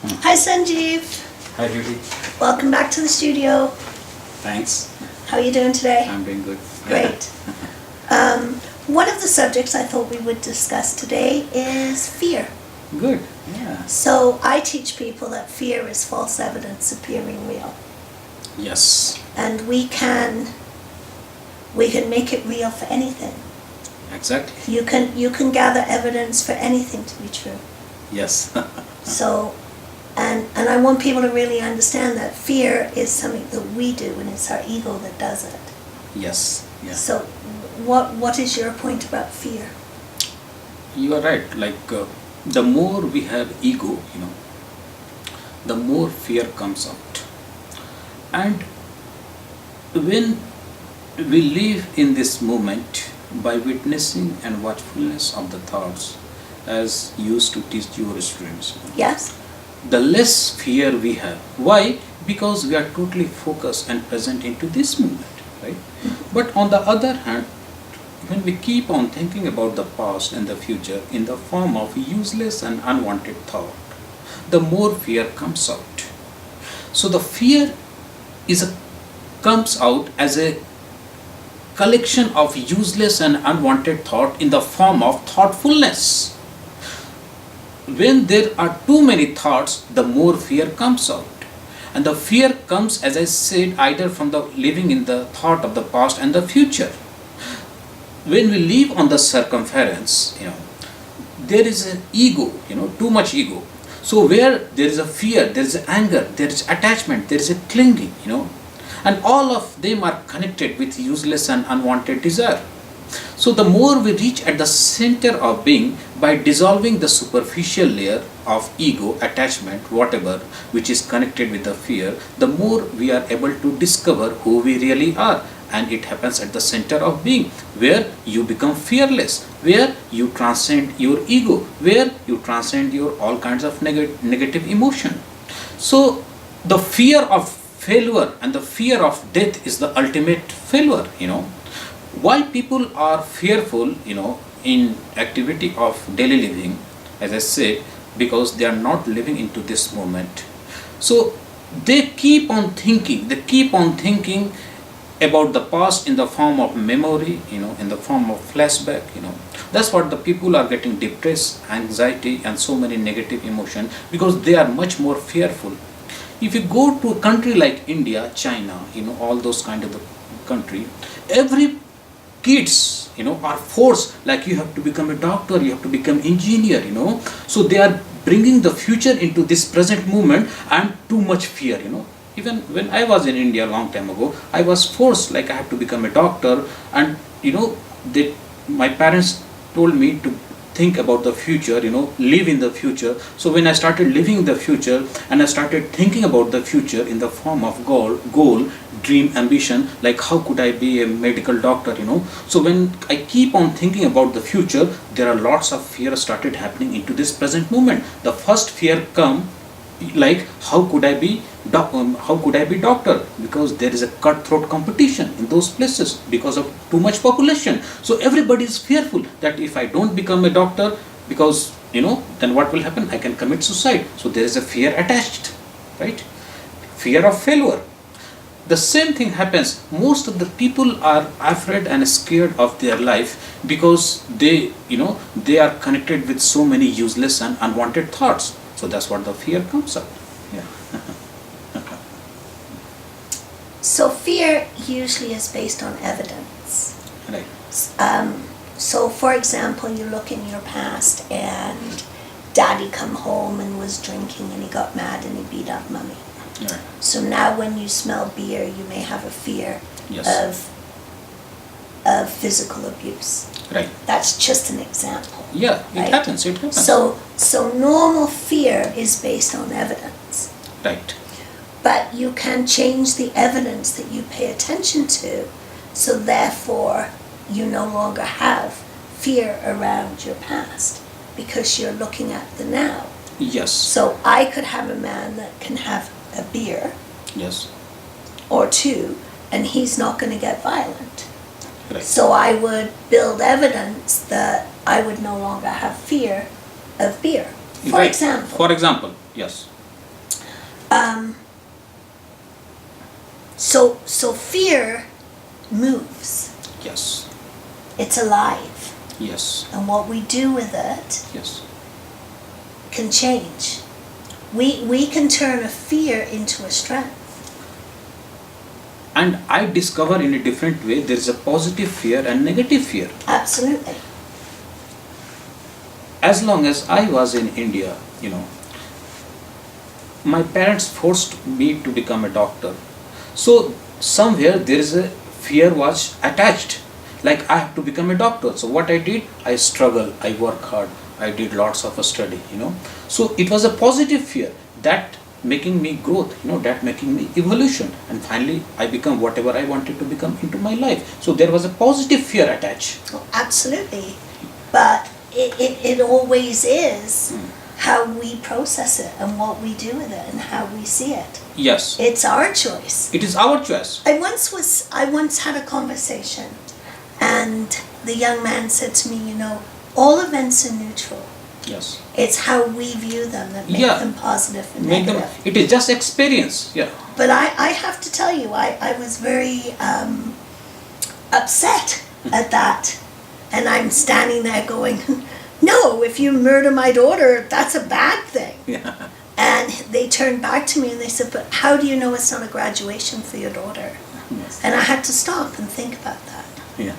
Hi Sanjeev, Hi Judy. welcome back to the studio. Thanks. How are you doing today? I'm doing good. Great. One of the subjects I thought we would discuss today is fear. Good. Yeah. So I teach people that fear is false evidence appearing real. Yes. And we can make it real for anything. Exactly. You can gather evidence for anything to be true. Yes. So, and I want people to really understand that fear is something that we do, and it's our ego that does it. Yes. Yeah. So, what is your point about fear? You are right. The more we have ego, the more fear comes out. And when we live in this moment by witnessing and watchfulness of the thoughts, as you used to teach your students, Yes. the less fear we have. Why? Because we are totally focused and present into this moment, right? But on the other hand, when we keep on thinking about the past and the future in the form of useless and unwanted thought, the more fear comes out. So the fear comes out as a collection of useless and unwanted thought in the form of thoughtfulness. When there are too many thoughts, the more fear comes out. And the fear comes, as I said, either from the living in the thought of the past and the future. When we live on the circumference, there is an ego, too much ego. So where there is a fear, there is anger, there is attachment, there is a clinging, and all of them are connected with useless and unwanted desire. So the more we reach at the center of being by dissolving the superficial layer of ego, attachment, whatever, which is connected with the fear, the more we are able to discover who we really are. And it happens at the center of being, where you become fearless, where you transcend your ego, where you transcend your all kinds of negative emotion. So the fear of failure and the fear of death is the ultimate failure, Why people are fearful, in activity of daily living, as I said, because they are not living into this moment. So they keep on thinking about the past in the form of memory, in the form of flashback, That's what the people are getting depressed, anxiety, and so many negative emotion, because they are much more fearful. If you go to a country like India, China, all those kind of the country, every kids, are forced, like you have to become a doctor, you have to become engineer, So they are bringing the future into this present moment, and too much fear, Even when I was in India a long time ago, I was forced, like I have to become a doctor, and my parents told me to think about the future, live in the future. So when I started living in the future, and I started thinking about the future in the form of goal, dream, ambition, like how could I be a medical doctor, So when I keep on thinking about the future, there are lots of fear started happening into this present moment. The first fear come, like how could I be doctor, because there is a cutthroat competition in those places because of too much population. So everybody is fearful that if I don't become a doctor, because then what will happen, I can commit suicide. So there is a fear attached, right? Fear of failure. The same thing happens. Most of the people are afraid and scared of their life because they are connected with so many useless and unwanted thoughts. So that's what the fear comes up. Yeah. So fear usually is based on evidence. Right. So for example, you look in your past and daddy come home and was drinking and he got mad and he beat up mommy. Right. So now when you smell beer, you may have a fear Yes. of physical abuse. Right. That's just an example. Yeah, it Right. happens. So normal fear is based on evidence. Right. But you can change the evidence that you pay attention to, so therefore you no longer have fear around your past because you're looking at the now. Yes. So I could have a man that can have a beer Yes. or two and he's not going to get violent. Right. So I would build evidence that I would no longer have fear of beer. For Right. example. For example, yes. So fear moves. Yes. It's alive. Yes. And what we do with it Yes. can change. We can turn a fear into a strength. And I discover in a different way there is a positive fear and negative fear. Absolutely. As long as I was in India, my parents forced me to become a doctor. So somewhere there is a fear was attached. Like I have to become a doctor. So what I did, I struggled, I work hard, I did lots of study. So it was a positive fear that making me growth, that making me evolution. And finally I become whatever I wanted to become into my life. So there was a positive fear attached. Oh, absolutely. But it always is how we process it and what we do with it and how we see it. Yes. It's our choice. It is our choice. I once had a conversation, and the young man said to me, all events are neutral. Yes. It's how we view them that make them positive and Make negative. them, it is just experience. Yeah. But I have to tell you, I was very upset at that. And I'm standing there going, no, if you murder my daughter, that's a bad thing. Yeah. And they turned back to me and they said, but how do you know it's not a graduation for your daughter? Yes. And I had to stop and think about that. Yeah.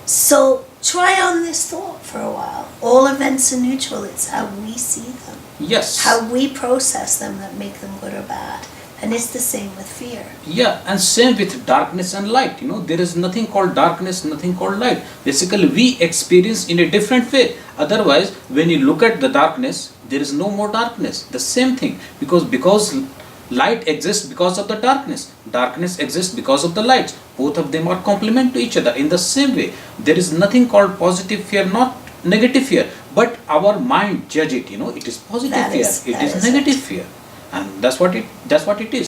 So try on this thought for a while. All events are neutral. It's how we see them. Yes. How we process them that make them good or bad. And it's the same with fear. Yeah, and same with darkness and light. There is nothing called darkness, nothing called light. Basically, we experience in a different way. Otherwise, when you look at the darkness, there is no more darkness. The same thing. Because light exists because of the darkness. Darkness exists because of the light. Both of them are complement to each other. In the same way, there is nothing called positive fear, not negative fear. But our mind judge it. It is positive fear. It is negative fear. And that's what it is.